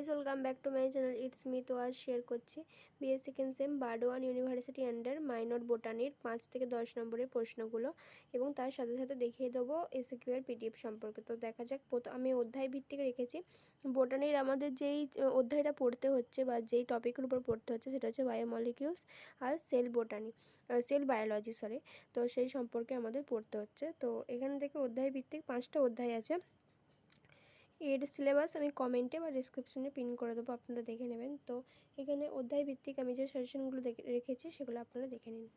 Guys, welcome back to my channel. It's me. তো আজ share করছি BS second sem Burdwan university under minor বোটানির 5 থেকে 10 নম্বরের প্রশ্নগুলো এবং তার সাথে সাথে দেখিয়ে দেবো এসিকিউ এর পিডিএফ সম্পর্কে। তো দেখা যাক, আমি অধ্যায় ভিত্তিক রেখেছি। বোটানির আমাদের যেই অধ্যায়টা পড়তে হচ্ছে বা যেই টপিকের উপর পড়তে হচ্ছে সেটা হচ্ছে বায়োমলিকিউলস আর cell botany, cell biology sorry. তো সেই সম্পর্কে আমাদের পড়তে হচ্ছে। তো এখান থেকে অধ্যায় ভিত্তিক 5টা অধ্যায় আছে। এর সিলেবাস আমি কমেন্টে বা ডিসক্রিপশনে পিন করে দেবো, আপনারা দেখে নেবেন। তো এখানে অধ্যায় ভিত্তিক আমি যে সাজেশনগুলো রেখেছি সেগুলো আপনারা দেখে নিন।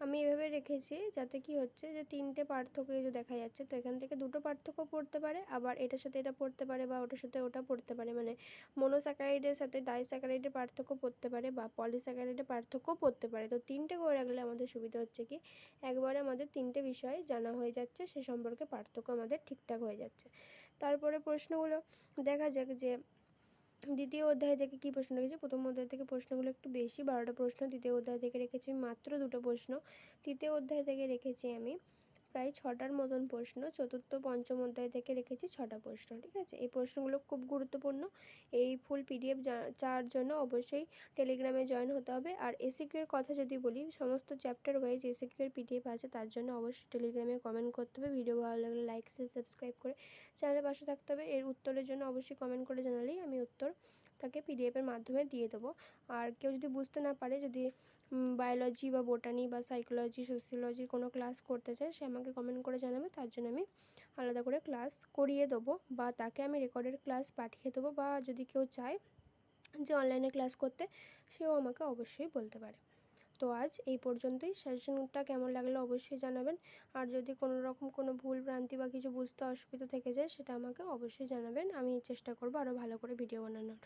আমি এভাবে রেখেছি যাতে কি হচ্ছে যে 3টে পার্থক্য এই যে দেখা যাচ্ছে, তো এখান থেকে 2টো পার্থক্য পড়তে পারে, আবার এটার সাথে এটা পড়তে পারে বা ওটার সাথে ওটা পড়তে পারে, মানে মনোস্যাকারাইডের সাথে ডাইস্যাকারাইডের পার্থক্য পড়তে পারে বা পলিস্যাকারাইডের পার্থক্য পড়তে পারে। তো 3টে করে রাখলে আমাদের সুবিধা হচ্ছে কি একবারে আমাদের 3টে বিষয় জানা হয়ে যাচ্ছে, সে সম্পর্কে পার্থক্য আমাদের ঠিকঠাক হয়ে যাচ্ছে। তারপরে প্রশ্নগুলো দেখা যাক যে দ্বিতীয় অধ্যায় থেকে কী প্রশ্ন রেখেছি। প্রথম অধ্যায় থেকে প্রশ্নগুলো একটু বেশি, 12টা প্রশ্ন। দ্বিতীয় অধ্যায় থেকে রেখেছি মাত্র 2টো প্রশ্ন। তৃতীয় অধ্যায় থেকে রেখেছি আমি প্রায় 6টার মতন প্রশ্ন। চতুর্থ পঞ্চম অধ্যায় থেকে রেখেছি 6টা প্রশ্ন। ঠিক আছে, এই প্রশ্নগুলো খুব গুরুত্বপূর্ণ। এই ফুল পিডিএফ চাওয়ার জন্য অবশ্যই টেলিগ্রামে জয়েন হতে হবে। আর এসিকিউ এর কথা যদি বলি, সমস্ত চ্যাপ্টার ওয়াইজ এসিকিউ এর পিডিএফ আছে, তার জন্য অবশ্যই টেলিগ্রামে কমেন্ট করতে হবে। ভিডিও ভালো লাগলে লাইক শেয়ার সাবস্ক্রাইব করে চ্যানেলের পাশে থাকতে হবে। এর উত্তরের জন্য অবশ্যই কমেন্ট করে জানালেই আমি উত্তর তাকে পিডিএফের মাধ্যমে দিয়ে দেবো। আর কেউ যদি বুঝতে না পারে, যদি বায়োলজি বা বোটানি বা সাইকোলজি সোসিওলজির কোনো ক্লাস করতে চায়, সে আমাকে কমেন্ট করে জানাবে, তার জন্য আমি আলাদা করে ক্লাস করিয়ে দেবো বা তাকে আমি রেকর্ডেড ক্লাস পাঠিয়ে দেবো। বা যদি কেউ চায় যে অনলাইনে ক্লাস করতে, সেও আমাকে অবশ্যই বলতে পারে। তো আজ এই পর্যন্তই। সাজেশনটা কেমন লাগলো অবশ্যই জানাবেন। আর যদি কোনো রকম কোনো ভুল ভ্রান্তি বা কিছু বুঝতে অসুবিধা থেকে যায়, সেটা আমাকে অবশ্যই জানাবেন। আমি চেষ্টা করবো আরও ভালো করে ভিডিও বানানোর।